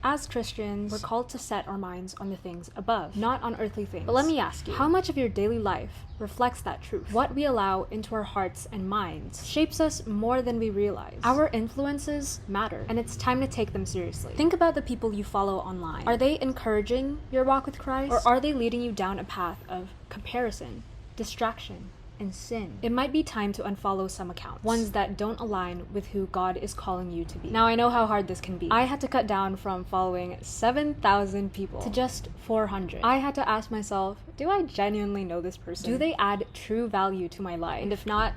As Christians, we're called to set our minds on the things above, not on earthly things. But let me ask you, how much of your daily life reflects that truth? What we allow into our hearts and minds shapes us more than we realize. Our influences matter, and it's time to take them seriously. Think about the people you follow online. Are they encouraging your walk with Christ? Or are they leading you down a path of comparison, distraction, and sin? It might be time to unfollow some accounts, ones that don't align with who God is calling you to be. Now, I know how hard this can be. I had to cut down from following 7,000 people to just 400. I had to ask myself, do I genuinely know this person? Do they add true value to my life? And if not,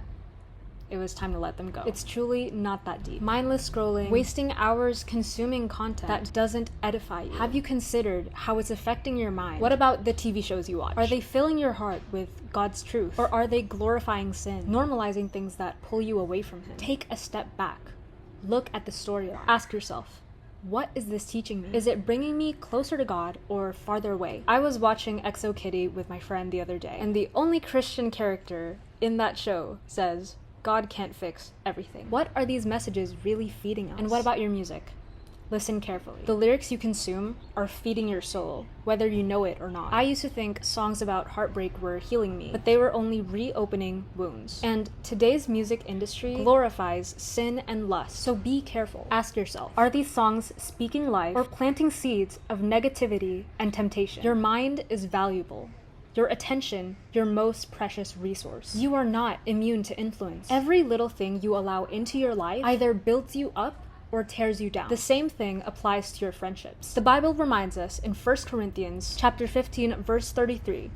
it was time to let them go. It's truly not that deep. Mindless scrolling, wasting hours consuming content that doesn't edify you. Have you considered how it's affecting your mind? What about the TV shows you watch? Are they filling your heart with God's truth? Or are they glorifying sin, normalizing things that pull you away from Him? Take a step back. Look at the storyline. Ask yourself, what is this teaching me? Is it bringing me closer to God or farther away? I was watching 𝐬𝐸𝐬𝐬 with my friend the other day, and the only Christian character in that show says, God can't fix everything. What are these messages really feeding us? And what about your music? Listen carefully. The lyrics you consume are feeding your soul, whether you know it or not. I used to think songs about heartbreak were healing me, but they were only reopening wounds. And today's music industry glorifies sin and lust, so be careful. Ask yourself, are these songs speaking life or planting seeds of negativity and temptation? Your mind is valuable. Your attention, your most precious resource. You are not immune to influence. Every little thing you allow into your life either builds you up or tears you down. The same thing applies to your friendships. The Bible reminds us in 1 Corinthians chapter 15, verse 33,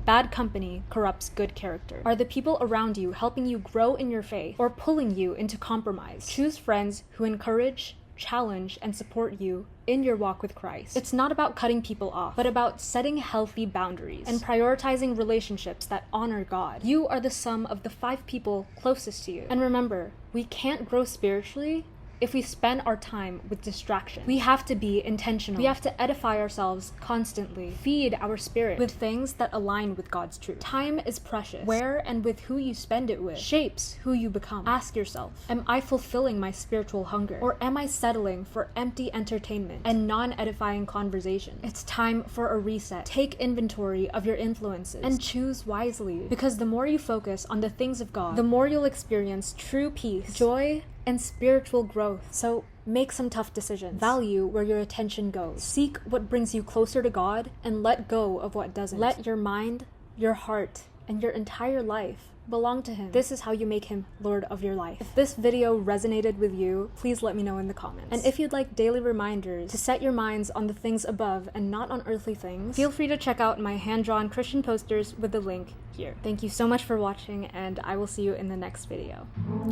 bad company corrupts good character. Are the people around you helping you grow in your faith or pulling you into compromise? Choose friends who encourage, challenge, and support you in your walk with Christ. It's not about cutting people off, but about setting healthy boundaries and prioritizing relationships that honor God. You are the sum of the 5 people closest to you. And remember, we can't grow spiritually if we spend our time with distraction. We have to be intentional. We have to edify ourselves constantly. Feed our spirit with things that align with God's truth. Time is precious. Where and with who you spend it with shapes who you become. Ask yourself, am I fulfilling my spiritual hunger? Or am I settling for empty entertainment and non-edifying conversation? It's time for a reset. Take inventory of your influences and choose wisely, because the more you focus on the things of God, the more you'll experience true peace, joy, and spiritual growth. So make some tough decisions. Value where your attention goes. Seek what brings you closer to God and let go of what doesn't. Let your mind, your heart, and your entire life belong to Him. This is how you make Him Lord of your life. If this video resonated with you, please let me know in the comments. And if you'd like daily reminders to set your minds on the things above and not on earthly things, feel free to check out my hand-drawn Christian posters with the link here. Thank you so much for watching, and I will see you in the next video.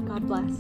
God bless.